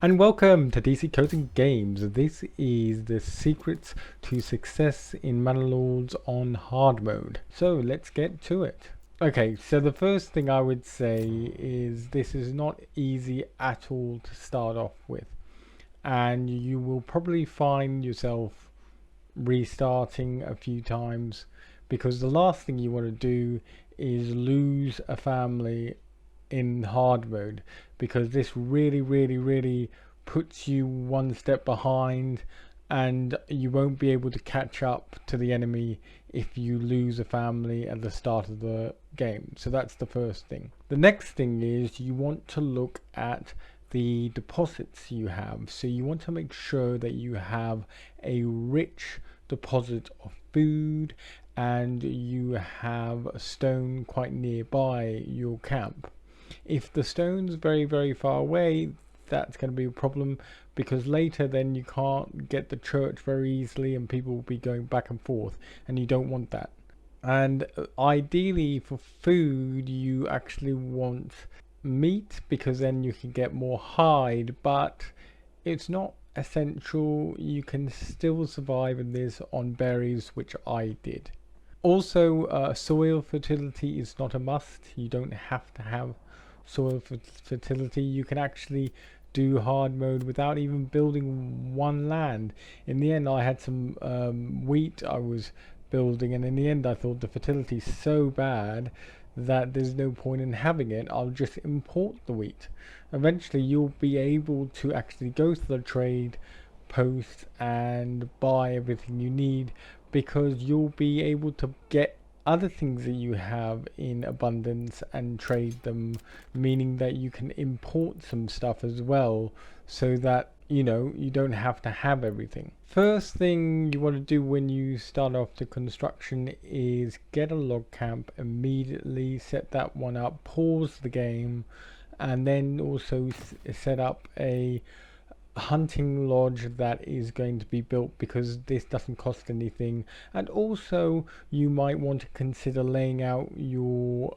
And welcome to DC Coding Games. This is the secrets to success in Manor Lords on hard mode. So let's get to it. Okay, so the first thing I would say is this is not easy at all to start off with. And you will probably find yourself restarting a few times because the last thing you want to do is lose a family in hard mode, because this really puts you one step behind and you won't be able to catch up to the enemy if you lose a family at the start of the game. So that's the first thing. The next thing is you want to look at the deposits you have. So you want to make sure that you have a rich deposit of food and you have a stone quite nearby your camp. If the stone's very far away, that's going to be a problem, because later then you can't get the church very easily and people will be going back and forth, and you don't want that. And ideally for food you actually want meat, because then you can get more hide, but it's not essential. You can still survive in this on berries, which I did. Also, soil fertility is not a must. You don't have to have soil fertility. You can actually do hard mode without even building one land. In the end, I had some wheat I was building, and in the end I thought the fertility is so bad that there's no point in having it. I'll just import the wheat. Eventually you'll be able to actually go to the trade post and buy everything you need, because you'll be able to get other things that you have in abundance and trade them, meaning that you can import some stuff as well, so that you don't have to have everything. First thing you want to do when you start off the construction is get a log camp immediately, set that one up, pause the game, and then also set up a hunting lodge that is going to be built, because this doesn't cost anything. And also you might want to consider laying out your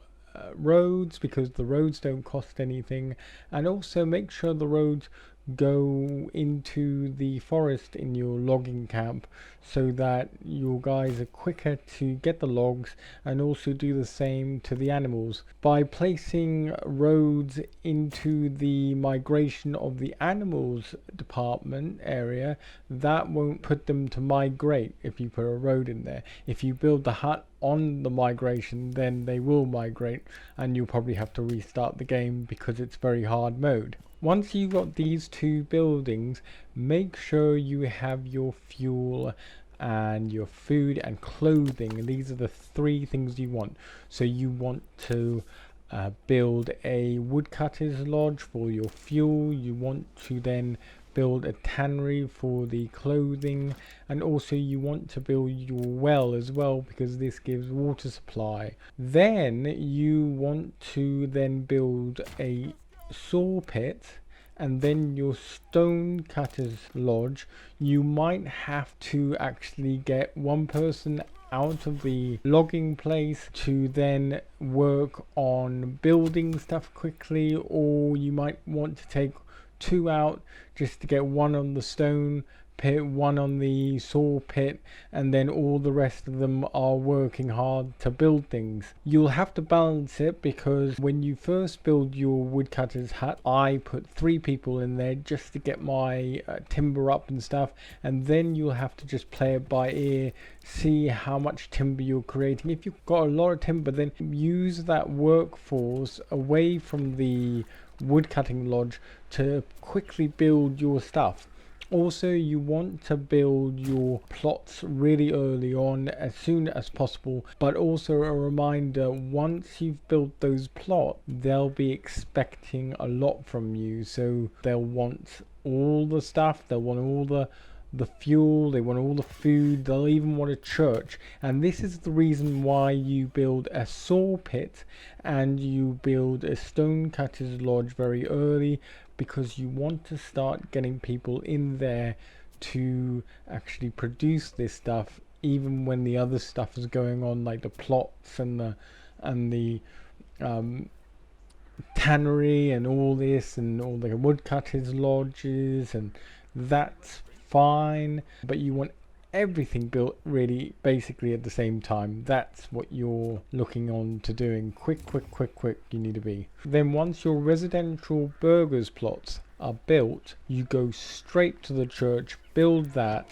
roads, because the roads don't cost anything, and also make sure the roads go into the forest in your logging camp, so that your guys are quicker to get the logs, and also do the same to the animals. By placing roads into the migration of the animals department area, that won't put them to migrate if you put a road in there. If you build the hut on the migration, then they will migrate, and you'll probably have to restart the game because it's very hard mode. Once you've got these two buildings, make sure you have your fuel and your food and clothing, and these are the three things you want. So you want to build a woodcutter's lodge for your fuel. You want to then build a tannery for the clothing, and also you want to build your well as well, because this gives water supply. Then you want to then build a saw pit, and then your stone cutter's lodge. You might have to actually get one person out of the logging place to then work on building stuff quickly, or you might want to take two out just to get one on the stone pit, one on the saw pit, and then all the rest of them are working hard to build things. You'll have to balance it, because when you first build your woodcutter's hut, I put 3 people in there just to get my timber up and stuff, and then you'll have to just play it by ear, see how much timber you're creating. If you've got a lot of timber, then use that workforce away from the woodcutting lodge to quickly build your stuff. Also, you want to build your plots really early on, as soon as possible, but also a reminder, once you've built those plots, they'll be expecting a lot from you. So they'll want all the stuff, they'll want all the fuel, they want all the food, they'll even want a church. And this is the reason why you build a saw pit and you build a stone cutter's lodge very early, because you want to start getting people in there to actually produce this stuff, even when the other stuff is going on, like the plots and the tannery and all this and all the woodcutters lodges, and that's fine, but you want everything built really basically at the same time. That's what you're looking on to doing. Quick you need to be. Then once your residential burgers plots are built, you go straight to the church, build that.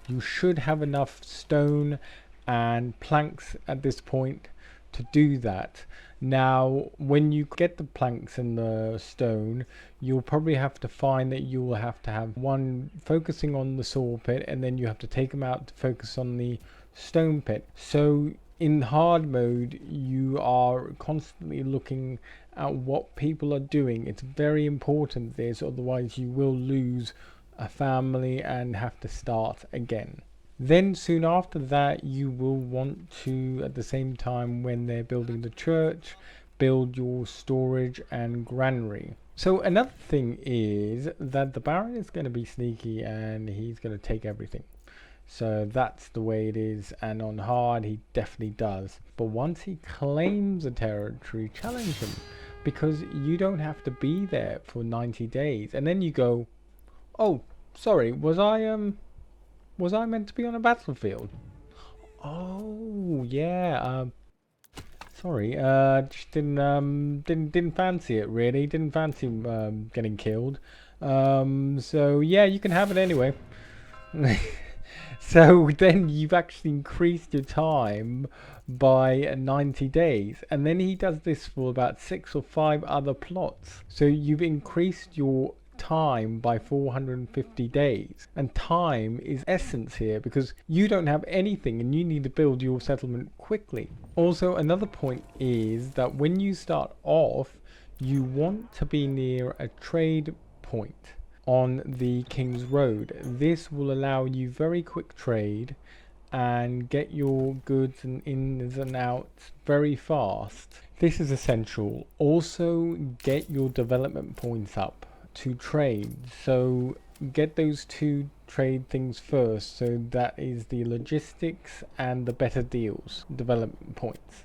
You should have enough stone and planks at this point to do that. Now when you get the planks and the stone, you'll probably have to find that you will have to have one focusing on the saw pit, and then you have to take them out to focus on the stone pit. So in hard mode you are constantly looking at what people are doing. It's very important this, otherwise you will lose a family and have to start again. Then soon after that you will want to, at the same time when they're building the church, build your storage and granary. So another thing is that the Baron is going to be sneaky and he's going to take everything. So that's the way it is, and on hard he definitely does. But once he claims a territory, challenge him, because you don't have to be there for 90 days. And then you go, oh sorry, was I meant to be on a battlefield? Oh yeah, sorry, just didn't fancy it really. Didn't fancy getting killed. So yeah, you can have it anyway. So then you've actually increased your time by 90 days, and then he does this for about 6 or 5 other plots. So you've increased your time by 450 days, and time is essence here because you don't have anything and you need to build your settlement quickly. Also another point is that when you start off you want to be near a trade point on the King's Road. This will allow you very quick trade and get your goods and ins and outs very fast. This is essential. Also get your development points up to trade, so get those 2 trade things first. So that is the logistics and the better deals development points.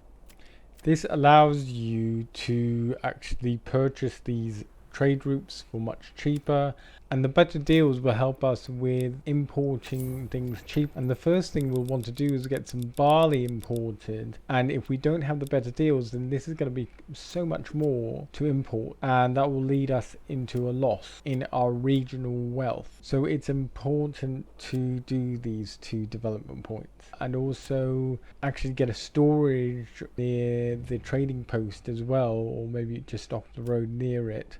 This allows you to actually purchase these trade routes for much cheaper, and the better deals will help us with importing things cheap. And the first thing we'll want to do is get some barley imported, and if we don't have the better deals then this is going to be so much more to import, and that will lead us into a loss in our regional wealth. So it's important to do these 2 development points, and also actually get a storage near the trading post as well, or maybe just off the road near it,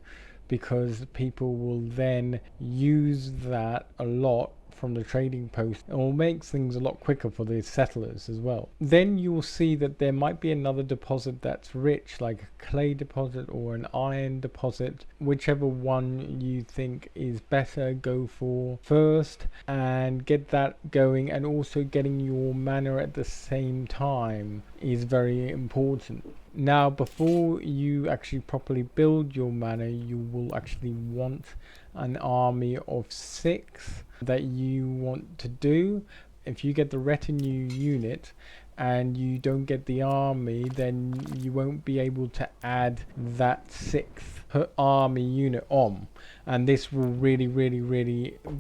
because people will then use that a lot from the trading post. It will make things a lot quicker for the settlers as well. Then you will see that there might be another deposit that's rich, like a clay deposit or an iron deposit. Whichever one you think is better, go for first and get that going. And also getting your manor at the same time is very important. Now before you actually properly build your manor, you will actually want an army of 6 that you want to do. If you get the retinue unit and you don't get the army, then you won't be able to add that 6th army unit on, and this will really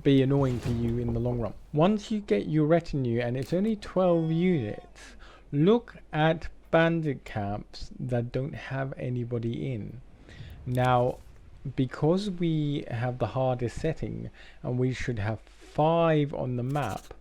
be annoying for you in the long run. Once you get your retinue, and it's only 12 units, look at bandit camps that don't have anybody in. Now because we have the hardest setting and we should have 5 on the map,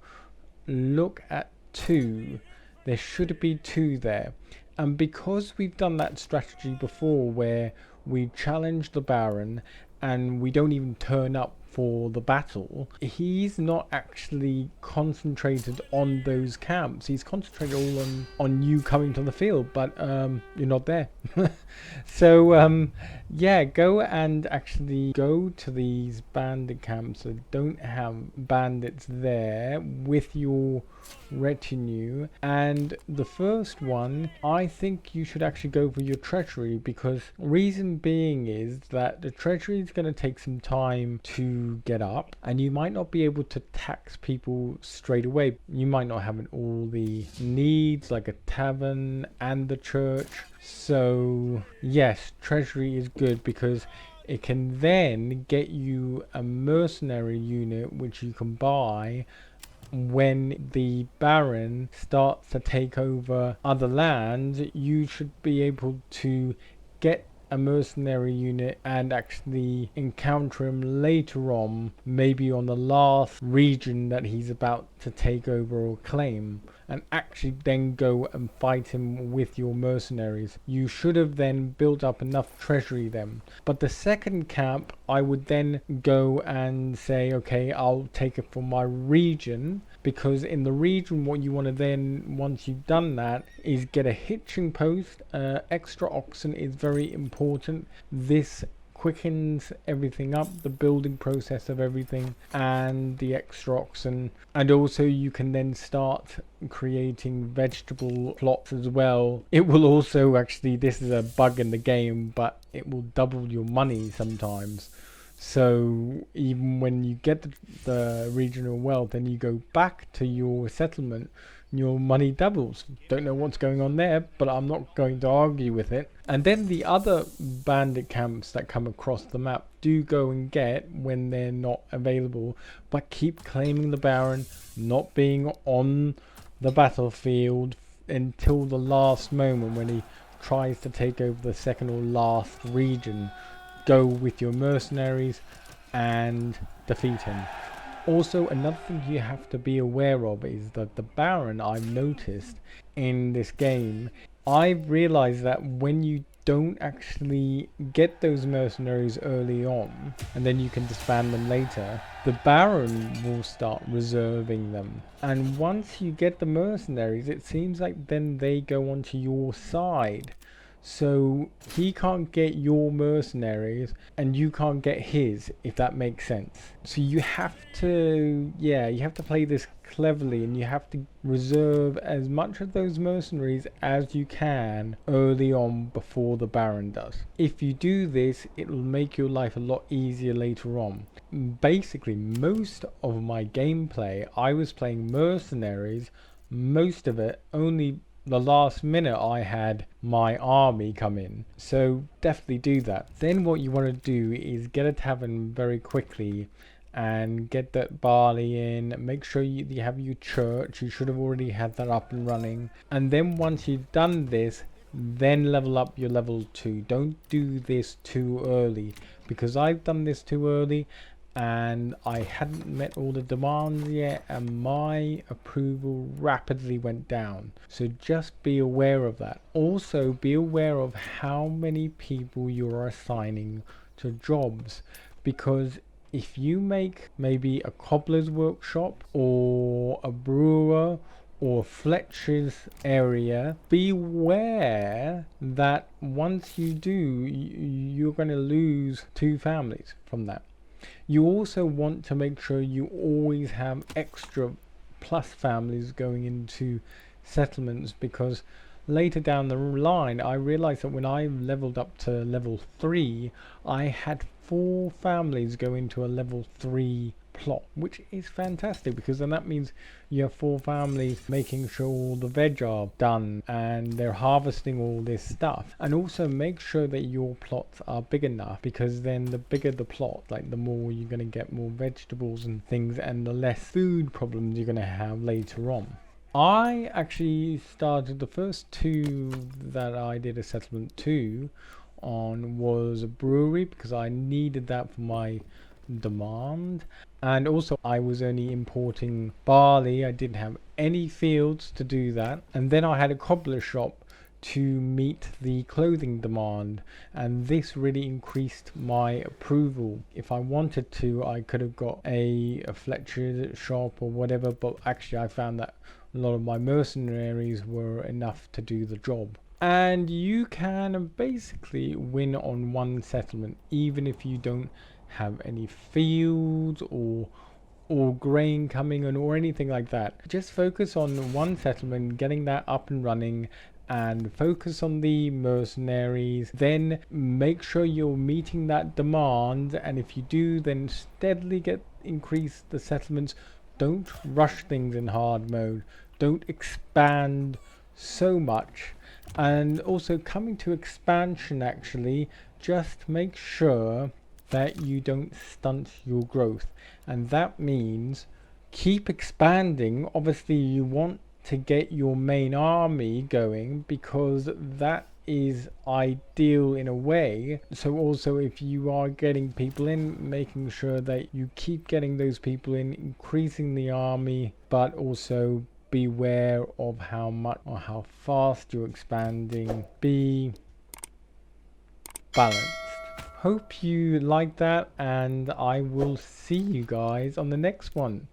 look at 2. There should be 2 there. And because we've done that strategy before where we challenge the Baron and we don't even turn up for the battle, he's not actually concentrated on those camps. He's concentrated all on you coming to the field, but you're not there. So yeah, go and actually go to these bandit camps that don't have bandits there with your retinue. And the first one, I think you should actually go for your treasury, because reason being is that the treasury is going to take some time to to get up, and you might not be able to tax people straight away. You might not have all the needs like a tavern and the church. So yes, treasury is good because it can then get you a mercenary unit which you can buy when the Baron starts to take over other lands. You should be able to get a mercenary unit and actually encounter him later on, maybe on the last region that he's about to take over or claim, and actually then go and fight him with your mercenaries. You should have then built up enough treasury then. But the second camp, I would then go and say, okay, I'll take it from my region, because in the region what you want to then, once you've done that, is get a hitching post. Extra oxen is very important. This quickens everything up, the building process of everything, and the extra oxen. And also you can then start creating vegetable plots as well. It will also actually, this is a bug in the game, but it will double your money sometimes. So even when you get the regional wealth and you go back to your settlement, your money doubles. Don't know what's going on there, but I'm not going to argue with it. And then the other bandit camps that come across the map do go and get when they're not available, but keep claiming the Baron, not being on the battlefield until the last moment when he tries to take over the second or last region. Go with your mercenaries and defeat him. Also, another thing you have to be aware of is that the Baron, I've noticed in this game, I've realized that when you don't actually get those mercenaries early on, and then you can disband them later, the Baron will start reserving them. And once you get the mercenaries, it seems like then they go onto your side. So he can't get your mercenaries and you can't get his, if that makes sense. So you have to, you have to play this cleverly, and you have to reserve as much of those mercenaries as you can early on before the Baron does. If you do this, it will make your life a lot easier later on. Basically, most of my gameplay, I was playing mercenaries, most of it only the last minute I had my army come in. So definitely do that. Then what you want to do is get a tavern very quickly and get that barley in. Make sure you have your church. You should have already had that up and running. And then once you've done this, then level up your level 2. Don't do this too early, because I've done this too early and I hadn't met all the demands yet, and my approval rapidly went down. So just be aware of that. Also be aware of how many people you're assigning to jobs, because if you make maybe a cobbler's workshop or a brewer or Fletcher's area, beware that once you do, you're going to lose 2 families from that. You also want to make sure you always have extra plus families going into settlements, because later down the line I realized that when I leveled up to level 3, I had 4 families go into a level 3 plot, which is fantastic, because then that means you have 4 families making sure all the veg are done and they're harvesting all this stuff. And also make sure that your plots are big enough, because then the bigger the plot, like the more you're going to get more vegetables and things, and the less food problems you're going to have later on. I actually started the first 2 that I did a settlement 2 on was a brewery, because I needed that for my demand, and also I was only importing barley. I didn't have any fields to do that. And then I had a cobbler shop to meet the clothing demand, and this really increased my approval. If I wanted to, I could have got a Fletcher's shop or whatever, but actually I found that a lot of my mercenaries were enough to do the job. And you can basically win on one settlement, even if you don't have any fields or grain coming in or anything like that. Just focus on one settlement, getting that up and running, and focus on the mercenaries. Then make sure you're meeting that demand, and if you do, then steadily increase the settlements. Don't rush things in hard mode. Don't expand so much. And also, coming to expansion, actually, just make sure that you don't stunt your growth. And that means keep expanding. Obviously, you want to get your main army going, because that is ideal in a way. So also, if you are getting people in, making sure that you keep getting those people in, increasing the army, but also beware of how much or how fast you're expanding. Be balanced. Hope you like that, and I will see you guys on the next one.